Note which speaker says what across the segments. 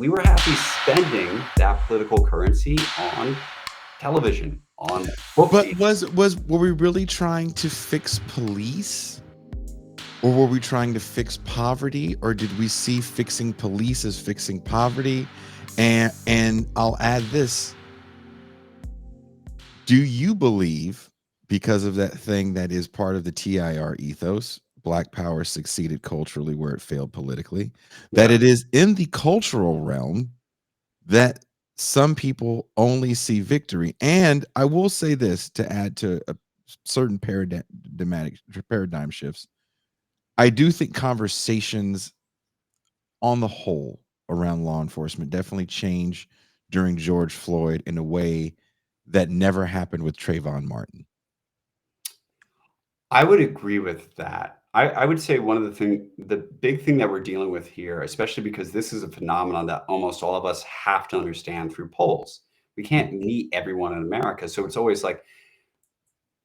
Speaker 1: we were happy spending that political currency on television, on book
Speaker 2: But
Speaker 1: deals.
Speaker 2: were we really trying to fix police? Or were we trying to fix poverty? Or did we see fixing police as fixing poverty? And I'll add this. Do you believe, because of that thing that is part of the TIR ethos, Black power succeeded culturally where it failed politically, that
Speaker 1: Yeah.
Speaker 2: it is in the cultural realm that some people only see victory? And I will say this to add to a certain paradigm shifts. I do think conversations on the whole around law enforcement definitely changed during George Floyd in a way that never happened with Trayvon Martin.
Speaker 1: I would agree with that. I would say the big thing that we're dealing with here, especially because this is a phenomenon that almost all of us have to understand through polls. We can't meet everyone in America. So it's always like,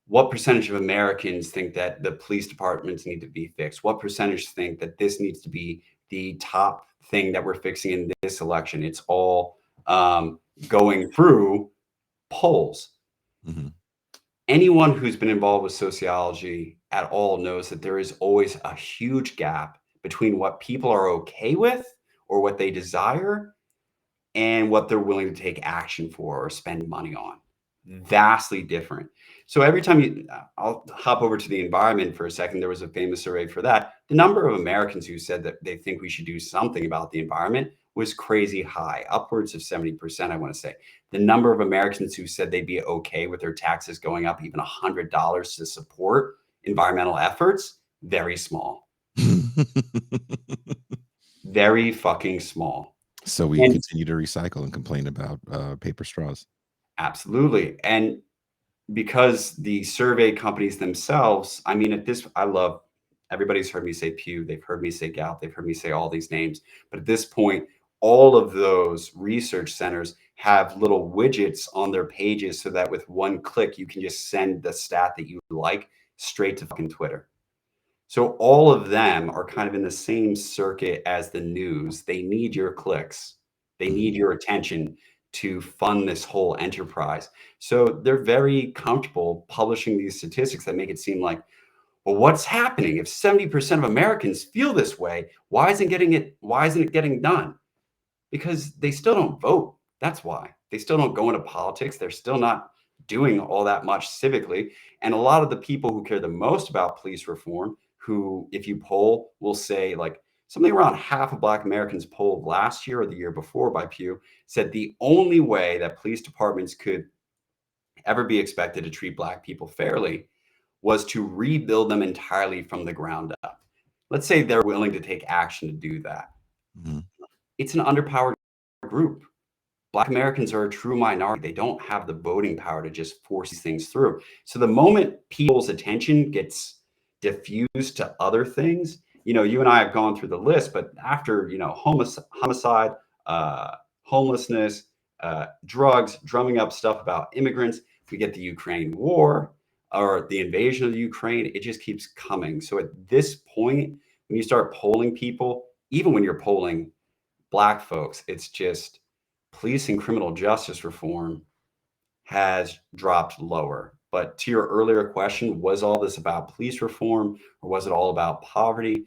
Speaker 1: what percentage of Americans think that the police departments need to be fixed? What percentage think that this needs to be the top thing that we're fixing in this election? It's all going through polls.
Speaker 2: Mhm.
Speaker 1: Anyone who's been involved with sociology at all knows that there is always a huge gap between what people are okay with or what they desire and what they're willing to take action for or spend money on. Vastly different. So every time I'll hop over to the environment for a second. There was a famous survey for that. The number of Americans who said that they think we should do something about the environment was crazy high, upwards of 70%, I want to say. The number of Americans who said they'd be okay with their taxes going up even $100 to support environmental efforts, very small. Very fucking small.
Speaker 2: So we
Speaker 1: And
Speaker 2: continue to recycle and complain about paper straws.
Speaker 1: absolutely. And because the survey companies themselves, I mean, I love, everybody's heard me say Pew, they've heard me say Gallup, they've heard me say all these names. But at this point, all of those research centers have little widgets on their pages so that with one click, you can just send the stat that you like straight to fucking Twitter. So all of them are kind of in the same circuit as the news. They need your clicks. They
Speaker 2: Mhm.
Speaker 1: need your attention to fund this whole enterprise. So they're very comfortable publishing these statistics that make it seem like, well, what's happening? If 70% of Americans feel this way, why isn't it getting done? Because they still don't vote. That's why. They still don't go into politics. They're still not doing all that much civically. And a lot of the people who care the most about police reform, who, if you poll, will say like something around half of Black Americans polled last year or the year before by Pew said the only way that police departments could ever be expected to treat Black people fairly was to rebuild them entirely from the ground up. Let's say they're willing to take action to do that.
Speaker 2: Mhm.
Speaker 1: It's an underpowered group. Black Americans are a true minority. They don't have the voting power to just force these things through. So the moment people's attention gets diffused to other things, you and I have gone through the list, but after, homicide, uh, homelessness, drugs, drumming up stuff about immigrants, we get the Ukraine war or the invasion of the Ukraine, it just keeps coming. So at this point, when you start polling people, even when you're polling Black folks, it's just police and criminal justice reform has dropped lower. But to your earlier question, was all this about police reform or was it all about poverty?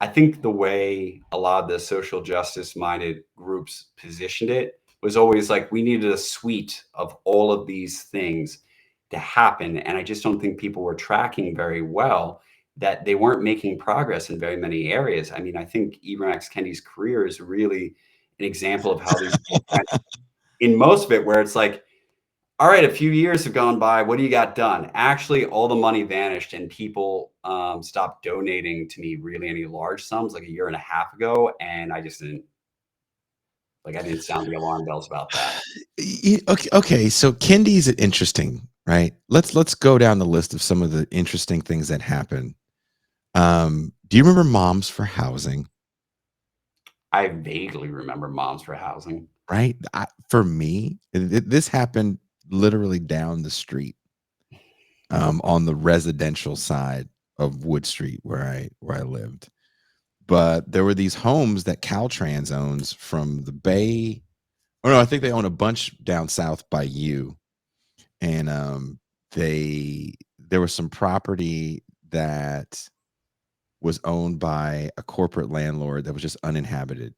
Speaker 1: I think the way a lot of the social justice minded groups positioned it was always like we needed a suite of all of these things to happen. And I just don't think people were tracking very well that they weren't making progress in very many areas. I mean, I think Ibram X. Kendi's career is really an example of how these in most of it, where it's like, all right, a few years have gone by. What do you got done? Actually, all the money vanished and people stopped donating to me really any large sums like a year and a half ago. And I didn't sound the alarm bells about that.
Speaker 2: Okay. So Kendi's interesting, right? Let's go down the list of some of the interesting things that happen. Do you remember Moms for Housing?
Speaker 1: I vaguely remember Moms for Housing.
Speaker 2: Right. For me, this happened literally down the street, on the residential side of Wood Street where I lived. But there were these homes that Caltrans owns from the Bay. Oh no, I think they own a bunch down south by you. And there was some property that was owned by a corporate landlord that was just uninhabited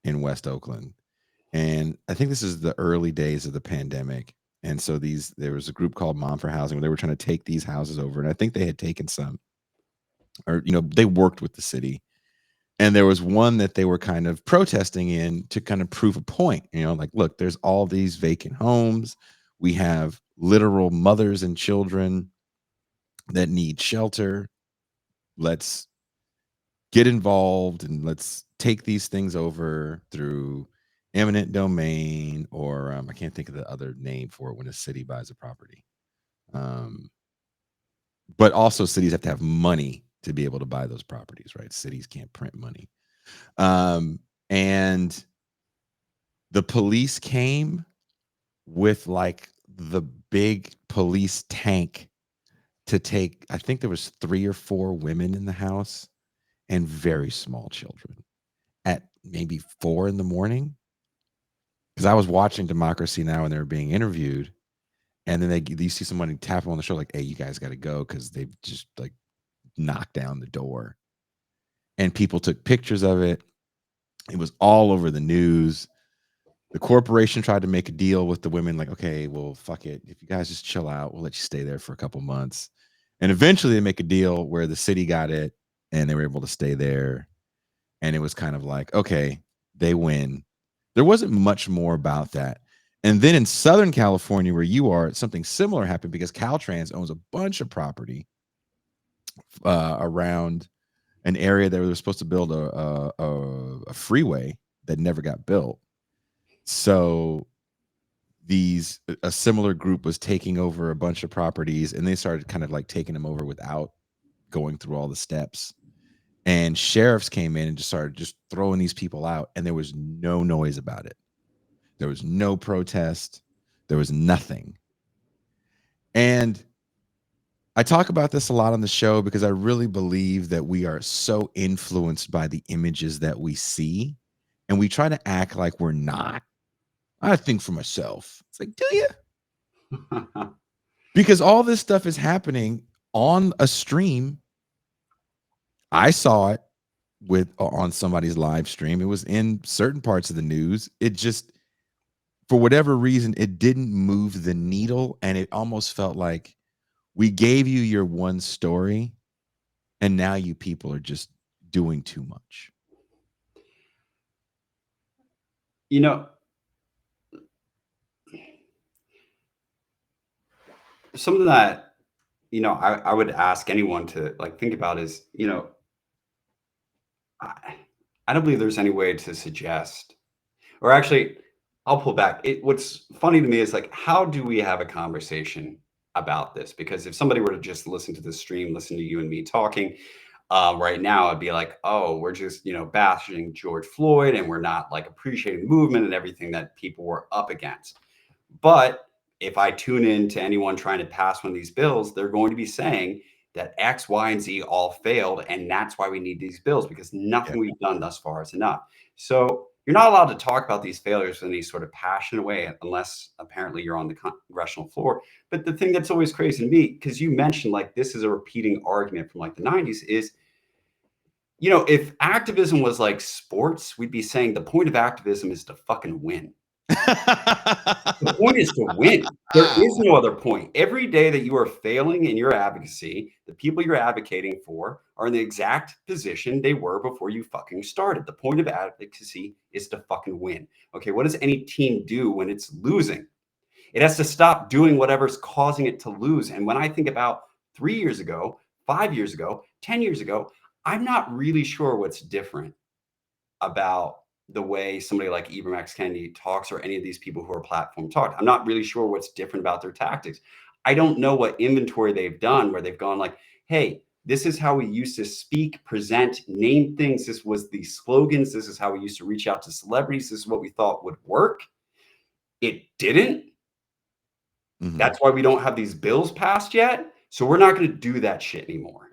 Speaker 2: in West Oakland. And I think this is the early days of the pandemic. And so there was a group called Mom for Housing where they were trying to take these houses over. And I think they had taken some, or, they worked with the city. And there was one that they were kind of protesting in to kind of prove a point, like, look, there's all these vacant homes. We have literal mothers and children that need shelter. Let's get involved and let's take these things over through eminent domain, or I can't think of the other name for it when a city buys a property. But also cities have to have money to be able to buy those properties, right? Cities can't print money. And the police came with like the big police tank to take, I think there was 3 or 4 women in the house and very small children at maybe 4 in the morning. Because I was watching Democracy Now! And they were being interviewed, and then you see somebody tap them on the shoulder like, hey, you guys got to go, because they've just like knocked down the door. And people took pictures of it. It was all over the news. The corporation tried to make a deal with the women, like, okay, well, fuck it. If you guys just chill out, we'll let you stay there for a couple months. And eventually they make a deal where the city got it and they were able to stay there. And it was kind of like, okay, they win. There wasn't much more about that. And then in Southern California, where you are, something similar happened because Caltrans owns a bunch of property around an area that they were supposed to build a freeway that never got built. So a similar group was taking over a bunch of properties, and they started kind of like taking them over without going through all the steps. And sheriffs came in and just started just throwing these people out, and there was no noise about it. There was no protest. There was nothing. And I talk about this a lot on the show because I really believe that we are so influenced by the images that we see, and we try to act like we're not. I think for myself. It's like, do you? Because all this stuff is happening on a stream. I saw it on somebody's live stream. It was in certain parts of the news. It just, for whatever reason, it didn't move the needle, and it almost felt like we gave you your one story, and now you people are just doing too much.
Speaker 1: Something that, I would ask anyone to like think about is, I don't believe there's any way to suggest, or actually, I'll pull back. What's funny to me is like, how do we have a conversation about this? Because if somebody were to just listen to the stream, listen to you and me talking right now, I'd be like, oh, we're just, bashing George Floyd, and we're not like appreciating the movement and everything that people were up against. But if I tune in to anyone trying to pass one of these bills, they're going to be saying that X, Y, and Z all failed, and that's why we need these bills, because nothing we've done thus far is enough. So you're not allowed to talk about these failures in any sort of passionate way, unless apparently you're on the congressional floor. But the thing that's always crazy to me, because you mentioned like this is a repeating argument from like the 90s, is, if activism was like sports, we'd be saying the point of activism is to fucking win. The point is to win. There is no other point. Every day that you are failing in your advocacy, the people you're advocating for are in the exact position they were before you fucking started. The point of advocacy is to fucking win. Okay, what does any team do when it's losing? It has to stop doing whatever's causing it to lose. And when I think about 3 years ago, 5 years ago, 10 years ago, I'm not really sure what's different about the way somebody like Ibram X. Kendi talks, or any of these people who are platform talk. I'm not really sure what's different about their tactics. I don't know what inventory they've done where they've gone like, hey, this is how we used to speak, present, name things. This was the slogans. This is how we used to reach out to celebrities. This is what we thought would work. It didn't. That's why we don't have these bills passed yet. So we're not going to do that shit anymore.